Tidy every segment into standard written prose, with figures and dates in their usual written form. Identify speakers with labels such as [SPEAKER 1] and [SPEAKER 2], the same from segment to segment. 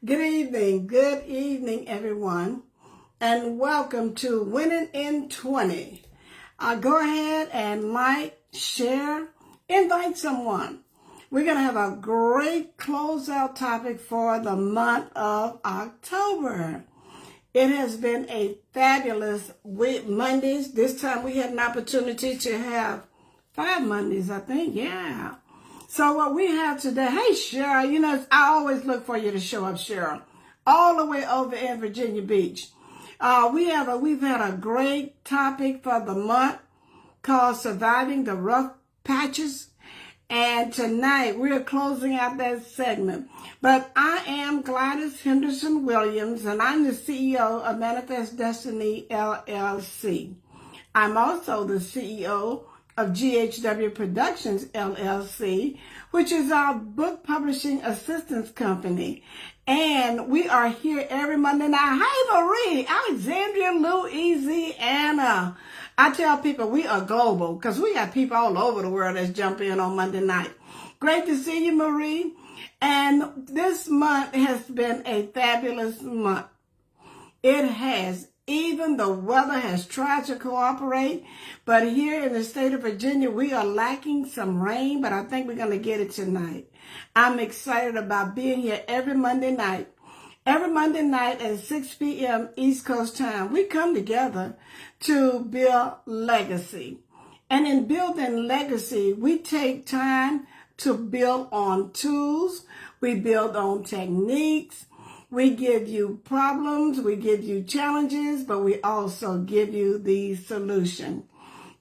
[SPEAKER 1] Good evening, everyone, and welcome to Winning in 20. Go ahead and like, share, invite someone. We're going to have a great closeout topic for the month of October. It has been a fabulous week. Mondays. This time we had an opportunity to have 5 Mondays, I think. Yeah. So what we have today, hey Cheryl, I always look for you to show up, Cheryl, all the way over in Virginia Beach. We've had a great topic for the month called Surviving the Rough Patches. And tonight we're closing out that segment. But I am Gladys Henderson Williams, and I'm the CEO of Manifest Destiny, LLC. I'm also the CEO of GHW Productions, LLC, which is our book publishing assistance company. And we are here every Monday night. Hey, Marie, Alexandria, Louisiana. I tell people we are global because we got people all over the world that's jump in on Monday night. Great to see you, Marie. And this month has been a fabulous month. It has. Even the weather has tried to cooperate, but here in the state of Virginia, we are lacking some rain, but I think we're going to get it tonight. I'm excited about being here every Monday night. Every Monday night at 6 p.m. East Coast time, we come together to build legacy. And in building legacy, we take time to build on tools. We build on techniques. We give you problems, we give you challenges, but we also give you the solution.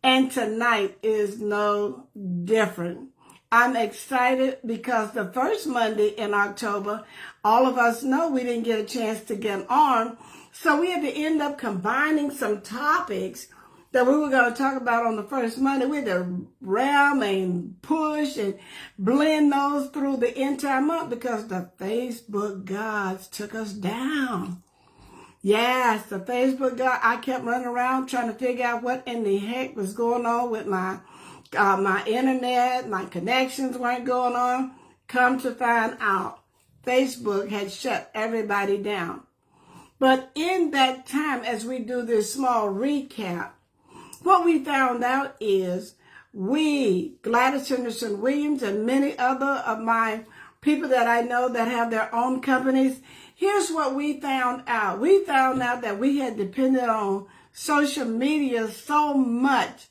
[SPEAKER 1] And tonight is no different. I'm excited because the first Monday in October, all of us know we didn't get a chance to get on. So we had to end up combining some topics that we were going to talk about on the first Monday. We had to ram and push and blend those through the entire month because the Facebook gods took us down. Yes, the Facebook god. I kept running around trying to figure out what in the heck was going on with my internet. My connections weren't going on. Come to find out, Facebook had shut everybody down. But in that time, as we do this small recap, what we found out is we, Gladys Henderson Williams and many other of my people that I know that have their own companies, here's what we found out. We found out that we had depended on social media so much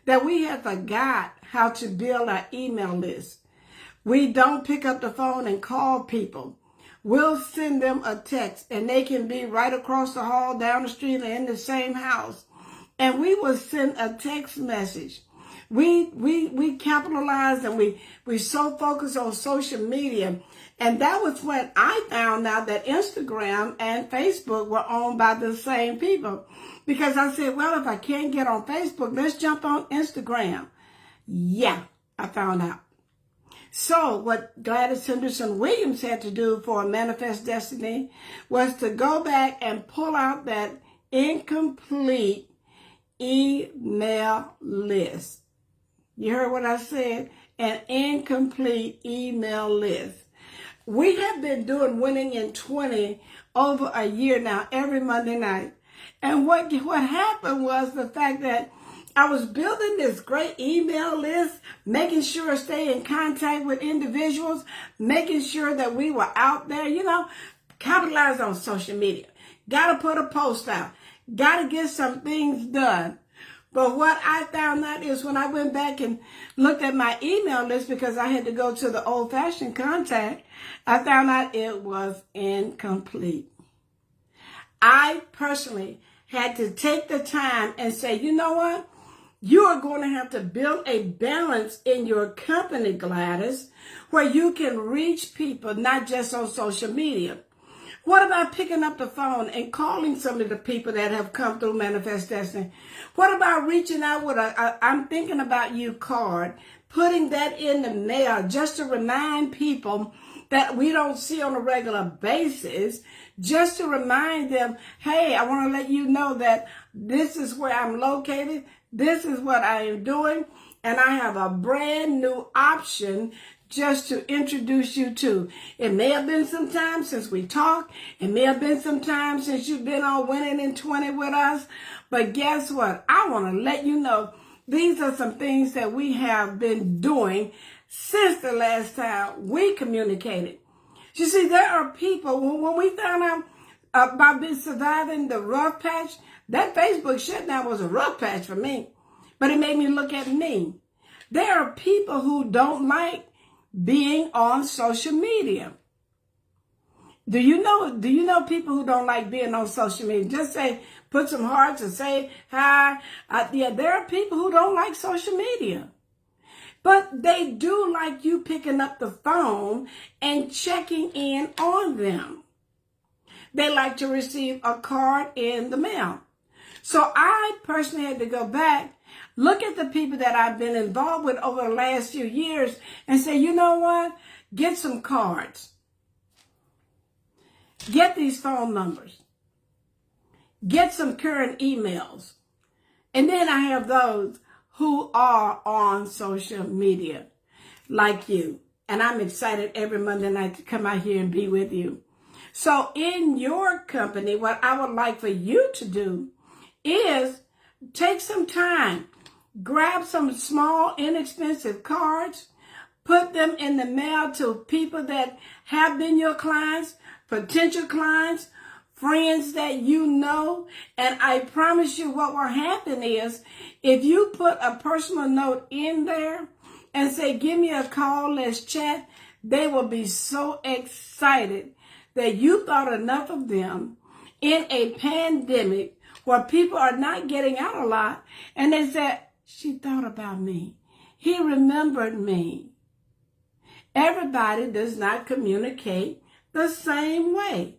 [SPEAKER 1] that we had forgot how to build our email list. We don't pick up the phone and call people. We'll send them a text and they can be right across the hall, down the street, or in the same house. And we will send a text message. We capitalized and we so focused on social media. And that was when I found out that Instagram and Facebook were owned by the same people. Because I said, well, if I can't get on Facebook, let's jump on Instagram. Yeah, I found out. So what Gladys Henderson Williams had to do for Manifest Destiny was to go back and pull out that incomplete email list. You heard what I said? An incomplete email list. We have been doing Winning in 20 over a year now, every Monday night. And what happened was the fact that I was building this great email list, making sure I stay in contact with individuals, making sure that we were out there, capitalize on social media. Got to put a post out. Got to get some things done. But what I found out is when I went back and looked at my email list, because I had to go to the old-fashioned contact, I found out it was incomplete. I personally had to take the time and say, you know what? You are going to have to build a balance in your company, Gladys, where you can reach people, not just on social media. What about picking up the phone and calling some of the people that have come through Manifest Destiny? What about reaching out with a I'm thinking about you card, putting that in the mail just to remind people that we don't see on a regular basis, just to remind them, hey, I want to let you know that this is where I'm located, this is what I am doing, and I have a brand new option just to introduce you to. It may have been some time since we talked. It may have been some time since you've been on Winning in 20 with us. But guess what? I want to let you know these are some things that we have been doing since the last time we communicated. You see, there are people, when we found out about surviving the rough patch, that Facebook shutdown was a rough patch for me. But it made me look at me. There are people who don't like being on social media. Do you know people who don't like being on social media? Just say, put some hearts and say hi. Yeah, there are people who don't like social media. But they do like you picking up the phone and checking in on them. They like to receive a card in the mail. So I personally had to go back, look at the people that I've been involved with over the last few years and say, you know what? Get some cards. Get these phone numbers. Get some current emails. And then I have those who are on social media like you. And I'm excited every Monday night to come out here and be with you. So in your company, what I would like for you to do is take some time, grab some small, inexpensive cards, put them in the mail to people that have been your clients, potential clients, friends that you know. And I promise you what will happen is if you put a personal note in there and say, give me a call, let's chat, they will be so excited that you thought enough of them in a pandemic where people are not getting out a lot. And they said, she thought about me. He remembered me. Everybody does not communicate the same way.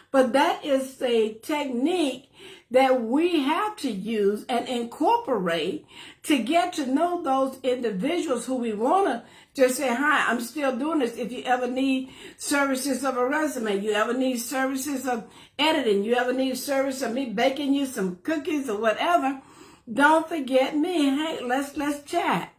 [SPEAKER 1] But that is a technique that we have to use and incorporate to get to know those individuals who we want to just say, hi, I'm still doing this. If you ever need services of a resume, you ever need services of editing, you ever need service of me baking you some cookies or whatever, don't forget me. Hey, let's chat.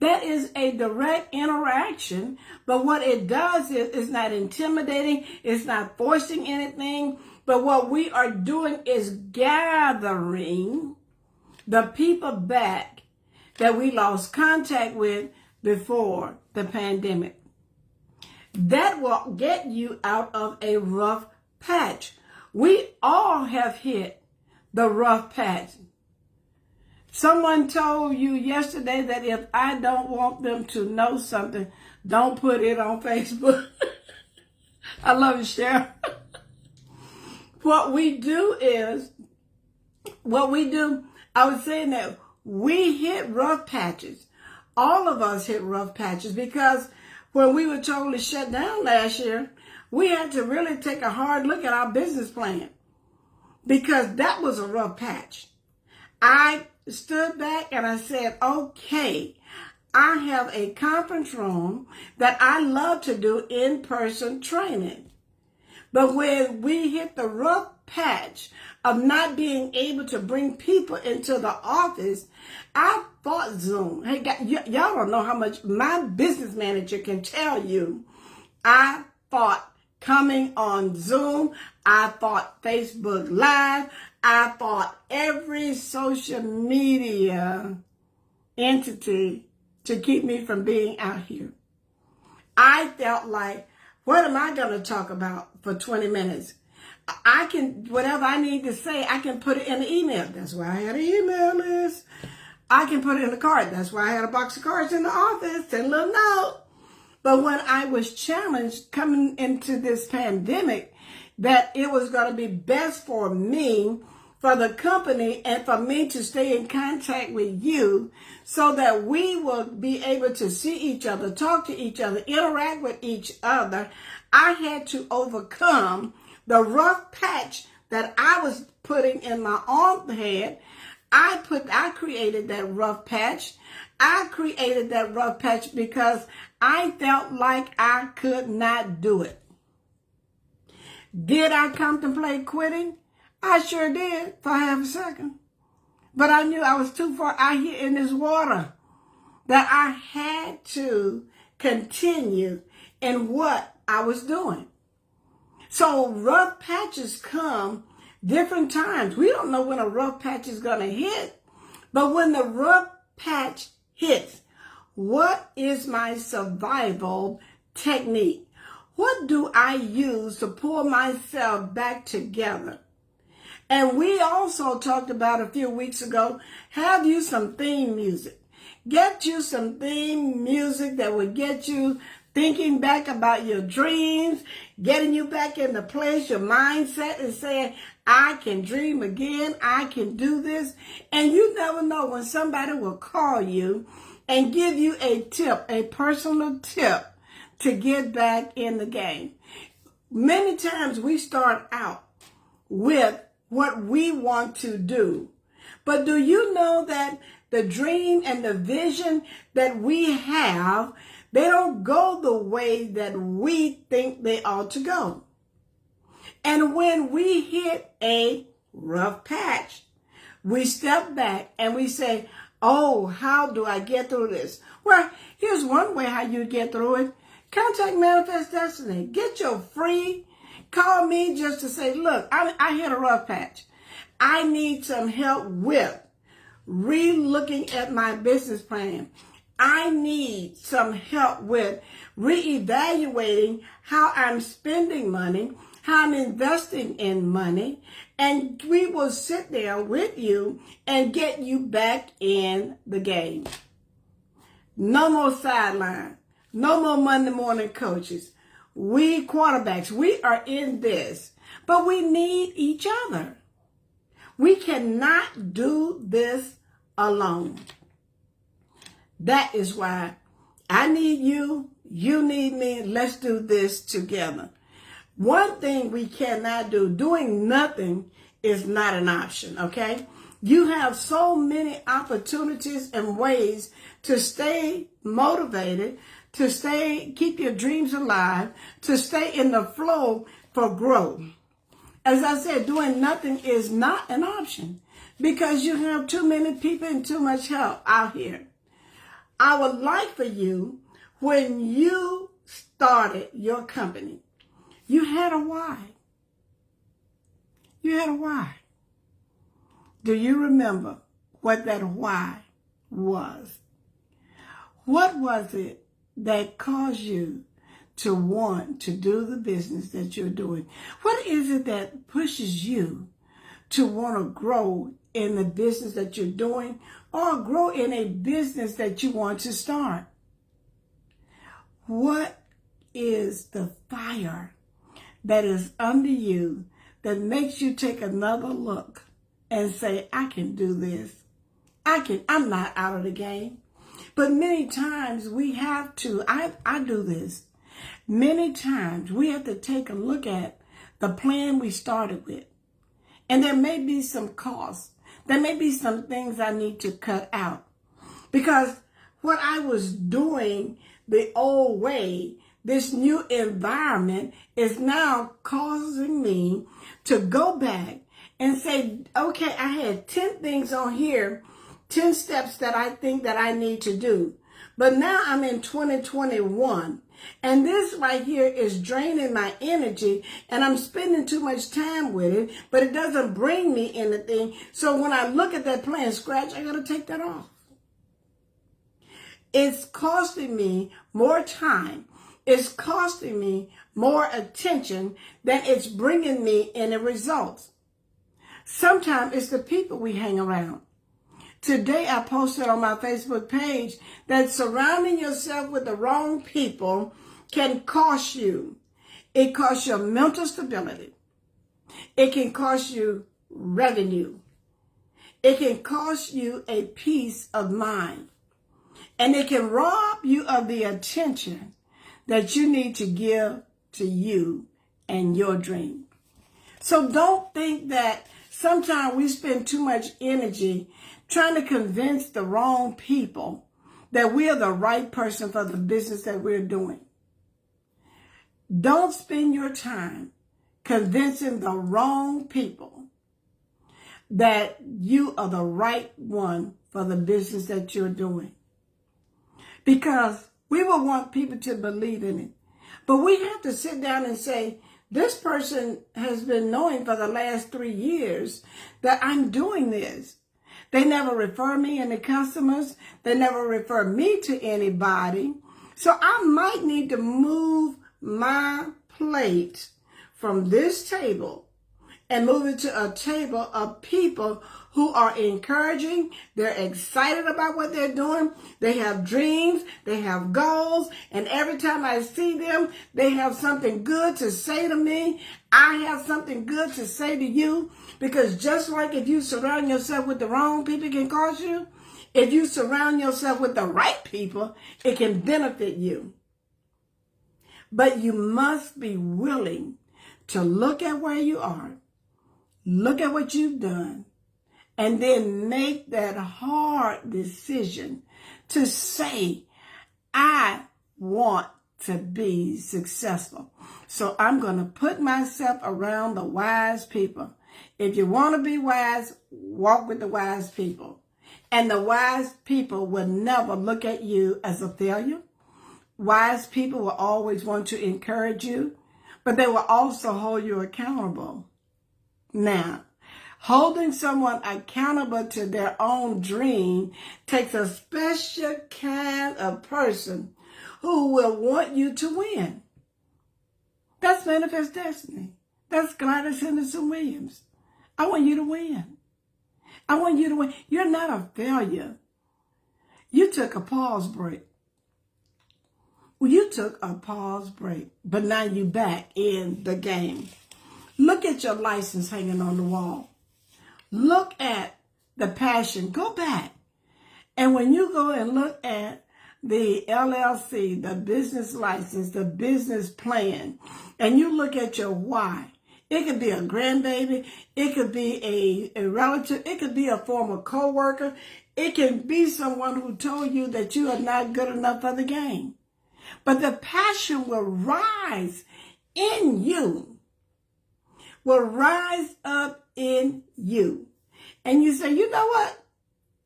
[SPEAKER 1] That is a direct interaction, but what it does is it's not intimidating, it's not forcing anything, but what we are doing is gathering the people back that we lost contact with before the pandemic. That will get you out of a rough patch. We all have hit the rough patch. Someone told you yesterday that if I don't want them to know something, don't put it on Facebook. I love you, Cheryl. What we do, I was saying that we hit rough patches. All of us hit rough patches because when we were totally shut down last year, we had to really take a hard look at our business plan because that was a rough patch. I stood back and I said, okay, I have a conference room that I love to do in-person training. But when we hit the rough patch of not being able to bring people into the office, I fought Zoom. Hey, y'all don't know how much my business manager can tell you. I fought coming on Zoom. I fought Facebook Live. I fought every social media entity to keep me from being out here. I felt like, what am I going to talk about for 20 minutes? I can, whatever I need to say, I can put it in the email. That's why I had an email list. I can put it in the card. That's why I had a box of cards in the office, send a little note. But when I was challenged coming into this pandemic, that it was going to be best for me, for the company, and for me to stay in contact with you so that we will be able to see each other, talk to each other, interact with each other, I had to overcome the rough patch that I was putting in my own head. I created that rough patch. I created that rough patch because I felt like I could not do it. Did I contemplate quitting? I sure did for half a second. But I knew I was too far out here in this water that I had to continue in what I was doing. So rough patches come different times. We don't know when a rough patch is going to hit, but when the rough patch hits, what is my survival technique? What do I use to pull myself back together? And we also talked about a few weeks ago, have you some theme music. Get you some theme music that will get you thinking back about your dreams, getting you back in the place. Your mindset is saying, I can dream again. I can do this. And you never know when somebody will call you and give you a tip, a personal tip to get back in the game. Many times we start out with what we want to do. But do you know that the dream and the vision that we have, they don't go the way that we think they ought to go. And when we hit a rough patch, we step back and we say, oh, how do I get through this? Well, here's one way how you get through it. Contact Manifest Destiny. Get your free. Call me just to say, look, I hit a rough patch. I need some help with re-looking at my business plan. I need some help with reevaluating how I'm spending money, how I'm investing in money, and we will sit there with you and get you back in the game. No more sideline. No more Monday morning coaches. We quarterbacks, we are in this, but we need each other. We cannot do this alone. That is why I need you, you need me. Let's do this together. One thing we cannot do, doing nothing is not an option, okay? You have so many opportunities and ways to stay motivated, to keep your dreams alive, to stay in the flow for growth. As I said, doing nothing is not an option because you have too many people and too much help out here. I would like for you, when you started your company, you had a why. You had a why. Do you remember what that why was? What was it that caused you to want to do the business that you're doing? What is it that pushes you to want to grow in the business that you're doing or grow in a business that you want to start? What is the fire that is under you that makes you take another look and say, I can do this. I'm not out of the game. But many times we have to, I do this. Many times we have to take a look at the plan we started with. And there may be some costs. There may be some things I need to cut out. Because what I was doing the old way, this new environment is now causing me to go back and say, okay, I had 10 things on here, 10 steps that I think that I need to do. But now I'm in 2021. And this right here is draining my energy and I'm spending too much time with it, but it doesn't bring me anything. So when I look at that plan scratch, I got to take that off. It's costing me more time. It's costing me more attention than it's bringing me any results. Sometimes it's the people we hang around. Today I posted on my Facebook page that surrounding yourself with the wrong people can cost you. It costs your mental stability. It can cost you revenue. It can cost you a peace of mind. And it can rob you of the attention that you need to give to you and your dream. So don't think that sometimes we spend too much energy trying to convince the wrong people that we are the right person for the business that we're doing. Don't spend your time convincing the wrong people that you are the right one for the business that you're doing. Because We will want people to believe in it. But we have to sit down and say, this person has been knowing for the last 3 years that I'm doing this. They never refer me any customers. They never refer me to anybody. So I might need to move my plate from this table and move it to a table of people who are encouraging. They're excited about what they're doing. They have dreams. They have goals. And every time I see them, they have something good to say to me. I have something good to say to you. Because just like if you surround yourself with the wrong people, it can cost you. If you surround yourself with the right people, it can benefit you. But you must be willing to look at where you are, look at what you've done, and then make that hard decision to say, I want to be successful. So I'm going to put myself around the wise people. If you want to be wise, walk with the wise people. And the wise people will never look at you as a failure. Wise people will always want to encourage you, but they will also hold you accountable. Now, holding someone accountable to their own dream takes a special kind of person who will want you to win. That's Manifest Destiny. That's Gladys Henderson Williams. I want you to win. I want you to win. You're not a failure. You took a pause break. You took a pause break, but now you're back in the game. Look at your license hanging on the wall. Look at the passion. Go back. And when you go and look at the LLC, the business license, the business plan, and you look at your why, it could be a grandbaby, it could be a relative, it could be a former co-worker, it can be someone who told you that you are not good enough for the game. But the passion will rise in you, will rise up in you. And you say, you know what?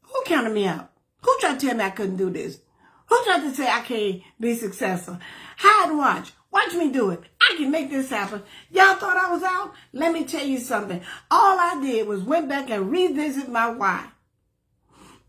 [SPEAKER 1] Who counted me out? Who tried to tell me I couldn't do this? Who tried to say I can't be successful? Hide, watch. Watch me do it. I can make this happen. Y'all thought I was out? Let me tell you something. All I did was went back and revisit my why.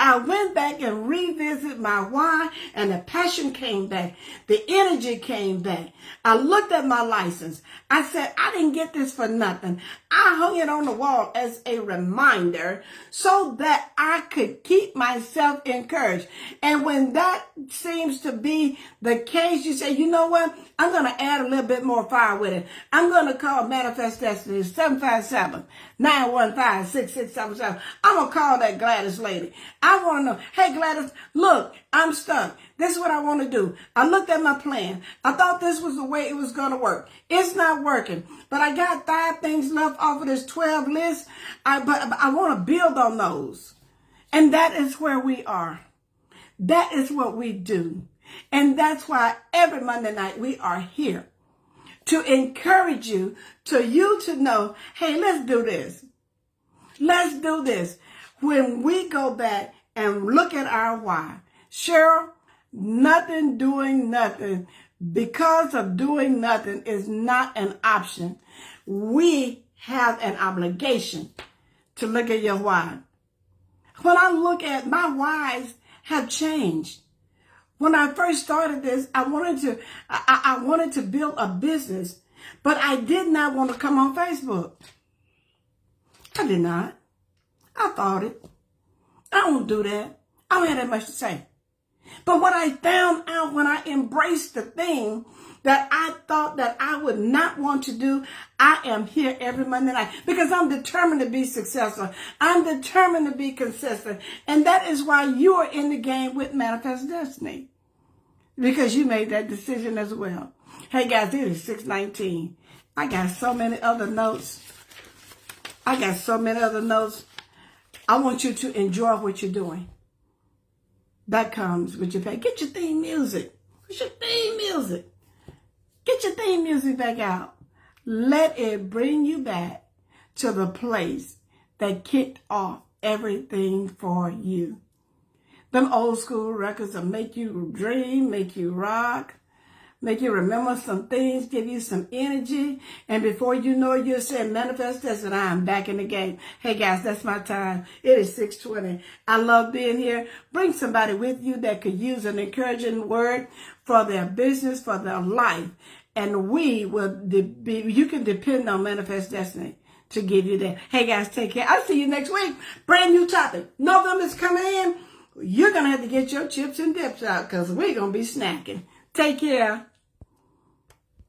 [SPEAKER 1] I went back and revisited my why, and the passion came back. The energy came back. I looked at my license. I said, I didn't get this for nothing. I hung it on the wall as a reminder so that I could keep myself encouraged. And when that seems to be the case, you say, you know what? I'm going to add a little bit more fire with it. I'm going to call Manifest Destiny 757-915-6677. I'm going to call that Gladys lady. I want to know, hey Gladys, look, I'm stuck. This is what I want to do. I looked at my plan. I thought this was the way it was going to work. It's not working. But I got 5 things left off of this 12 list. But I want to build on those. And that is where we are. That is what we do. And that's why every Monday night we are here to encourage you, to know, hey, let's do this. Let's do this. When we go back and look at our why, Cheryl, doing nothing because of doing nothing is not an option. We have an obligation to look at your why. When I look at my whys have changed. When I first started this, I wanted to build a business, but I did not want to come on Facebook. I did not. I thought it. I don't do that. I don't have that much to say. But what I found out when I embraced the thing that I thought that I would not want to do, I am here every Monday night because I'm determined to be successful. I'm determined to be consistent. And that is why you are in the game with Manifest Destiny, because you made that decision as well. Hey guys, it is 6:19. I got so many other notes. I want you to enjoy what you're doing. That comes with your pay. Get your theme music. What's your theme music? Get your theme music back out. Let it bring you back to the place that kicked off everything for you. Them old school records will make you dream, make you rock, make you remember some things, give you some energy. And before you know it, you'll say, manifest this, and I'm back in the game. Hey guys, that's my time. It is 6:20. I love being here. Bring somebody with you that could use an encouraging word for their business, for their life. And you can depend on Manifest Destiny to give you that. Hey guys, take care. I'll see you next week. Brand new topic. November's coming in. You're going to have to get your chips and dips out because we're going to be snacking. Take care.